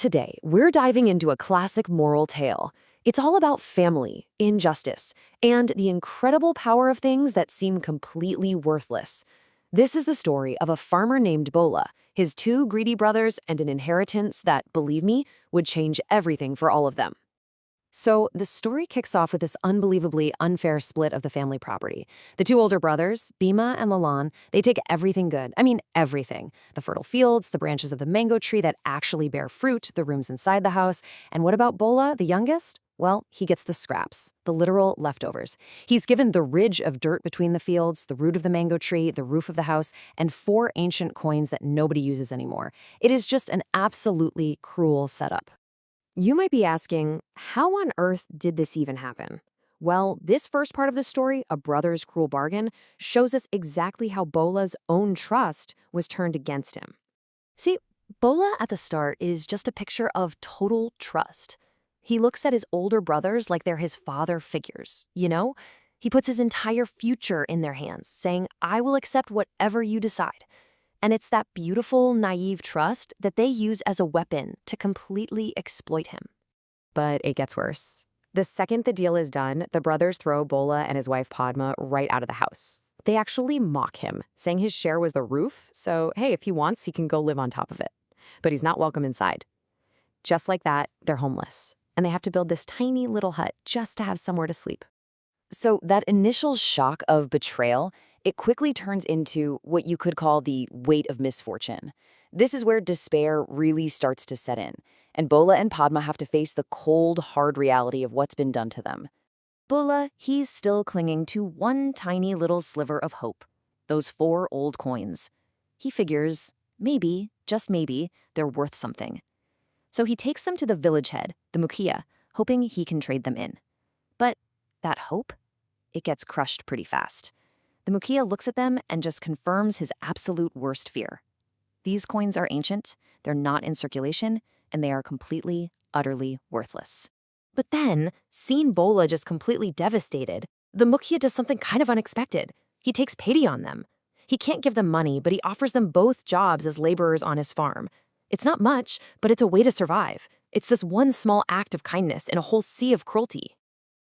Today, we're diving into a classic moral tale. It's all about family, injustice, and the incredible power of things that seem completely worthless. This is the story of a farmer named Bola, his two greedy brothers, and an inheritance that, believe me, would change everything for all of them. So the story kicks off with this unbelievably unfair split of the family property. The two older brothers, Bima and Lalan, they take everything good. I mean, everything. The fertile fields, the branches of the mango tree that actually bear fruit, the rooms inside the house. And what about Bola, the youngest? Well, he gets the scraps, the literal leftovers. He's given the ridge of dirt between the fields, the root of the mango tree, the roof of the house, and 4 ancient coins that nobody uses anymore. It is just an absolutely cruel setup. You might be asking, how on earth did this even happen? Well, this first part of the story, A Brother's Cruel Bargain, shows us exactly how Bola's own trust was turned against him. See, Bola at the start is just a picture of total trust. He looks at his older brothers like they're his father figures, you know? He puts his entire future in their hands, saying, I will accept whatever you decide. And it's that beautiful, naive trust that they use as a weapon to completely exploit him. But it gets worse. The second the deal is done, the brothers throw Bola and his wife Padma right out of the house. They actually mock him, saying his share was the roof, so hey, if he wants, he can go live on top of it. But he's not welcome inside. Just like that, they're homeless, and they have to build this tiny little hut just to have somewhere to sleep. So that initial shock of betrayal, it quickly turns into what you could call the weight of misfortune. This is where despair really starts to set in, and Bola and Padma have to face the cold, hard reality of what's been done to them. Bola, he's still clinging to one tiny little sliver of hope, those 4 old coins. He figures, maybe, just maybe, they're worth something. So he takes them to the village head, the Mukhia, hoping he can trade them in. But that hope? It gets crushed pretty fast. The Mukhia looks at them and just confirms his absolute worst fear. These coins are ancient, they're not in circulation, and they are completely, utterly worthless. But then, seeing Bola just completely devastated, the Mukhia does something kind of unexpected. He takes pity on them. He can't give them money, but he offers them both jobs as laborers on his farm. It's not much, but it's a way to survive. It's this one small act of kindness in a whole sea of cruelty.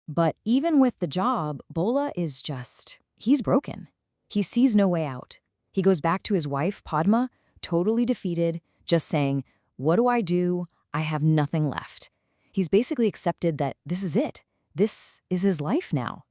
But even with the job, Bola is he's broken. He sees no way out. He goes back to his wife, Padma, totally defeated, just saying, what do I do? I have nothing left. He's basically accepted that this is it. This is his life now.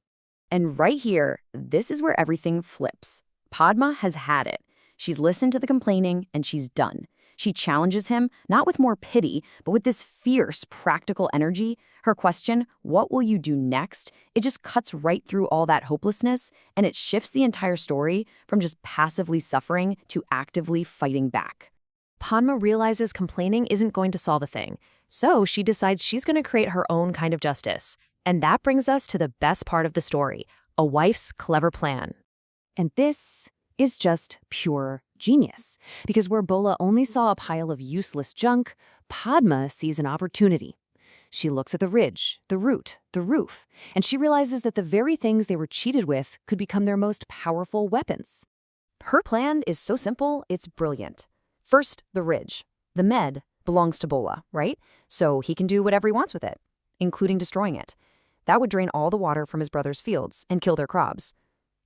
And right here, this is where everything flips. Padma has had it. She's listened to the complaining, and she's done. She challenges him, not with more pity, but with this fierce, practical energy. Her question, what will you do next? It just cuts right through all that hopelessness, and it shifts the entire story from just passively suffering to actively fighting back. Padma realizes complaining isn't going to solve a thing, so she decides she's going to create her own kind of justice. And that brings us to the best part of the story, a wife's clever plan. And this is just pure genius, because where Bola only saw a pile of useless junk, Padma sees an opportunity. She looks at the ridge, the root, the roof, and she realizes that the very things they were cheated with could become their most powerful weapons. Her plan is so simple, it's brilliant. First, the ridge. The med belongs to Bola, right? So he can do whatever he wants with it, including destroying it. That would drain all the water from his brother's fields and kill their crops.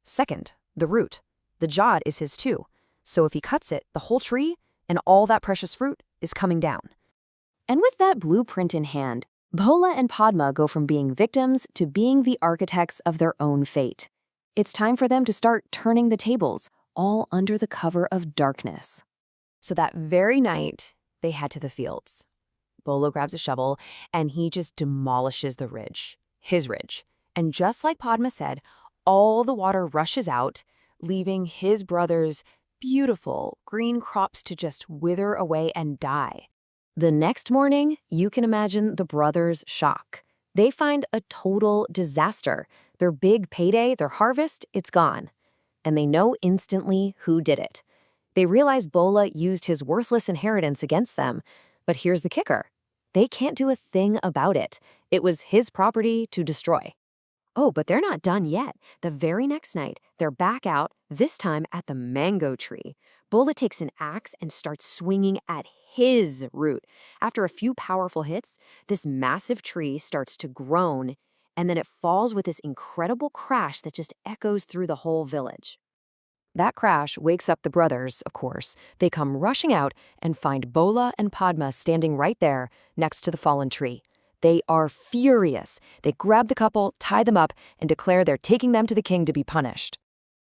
Second, the root. The jod is his too. So if he cuts it, the whole tree and all that precious fruit is coming down. And with that blueprint in hand, Bola and Padma go from being victims to being the architects of their own fate. It's time for them to start turning the tables, all under the cover of darkness. So that very night, they head to the fields. Bola grabs a shovel, and he just demolishes the ridge, his ridge. And just like Padma said, all the water rushes out, leaving his brothers beautiful green crops to just wither away and die. The next morning, you can imagine the brothers' shock. They find a total disaster. Their big payday, their harvest, it's gone. And they know instantly who did it. They realize Bola used his worthless inheritance against them. But here's the kicker. They can't do a thing about it. It was his property to destroy. Oh, but they're not done yet. The very next night, they're back out, this time at the mango tree. Bola takes an axe and starts swinging at his root. After a few powerful hits, this massive tree starts to groan, and then it falls with this incredible crash that just echoes through the whole village. That crash wakes up the brothers, of course. They come rushing out and find Bola and Padma standing right there next to the fallen tree. They are furious. They grab the couple, tie them up, and declare they're taking them to the king to be punished.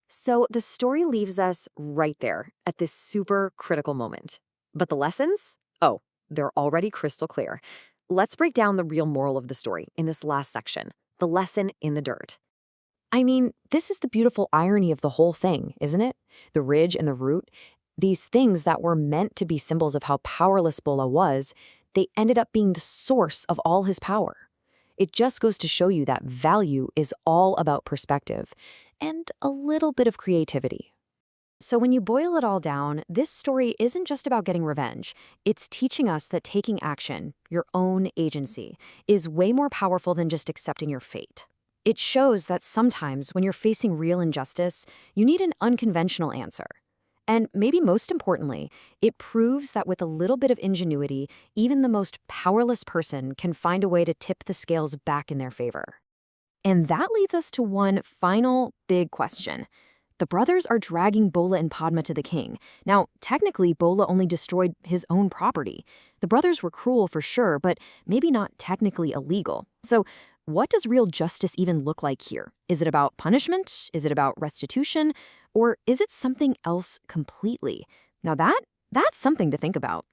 So the story leaves us right there at this super critical moment. But the lessons? Oh, they're already crystal clear. Let's break down the real moral of the story in this last section, the lesson in the dirt. I mean, this is the beautiful irony of the whole thing, isn't it? The ridge and the root, these things that were meant to be symbols of how powerless Bola was, they ended up being the source of all his power. It just goes to show you that value is all about perspective and a little bit of creativity. So when you boil it all down, this story isn't just about getting revenge. It's teaching us that taking action, your own agency, is way more powerful than just accepting your fate. It shows that sometimes when you're facing real injustice, you need an unconventional answer. And maybe most importantly, it proves that with a little bit of ingenuity, even the most powerless person can find a way to tip the scales back in their favor. And that leads us to one final big question. The brothers are dragging Bola and Padma to the king. Now, technically, Bola only destroyed his own property. The brothers were cruel for sure, but maybe not technically illegal. So, what does real justice even look like here? Is it about punishment? Is it about restitution? Or is it something else completely? Now that's something to think about.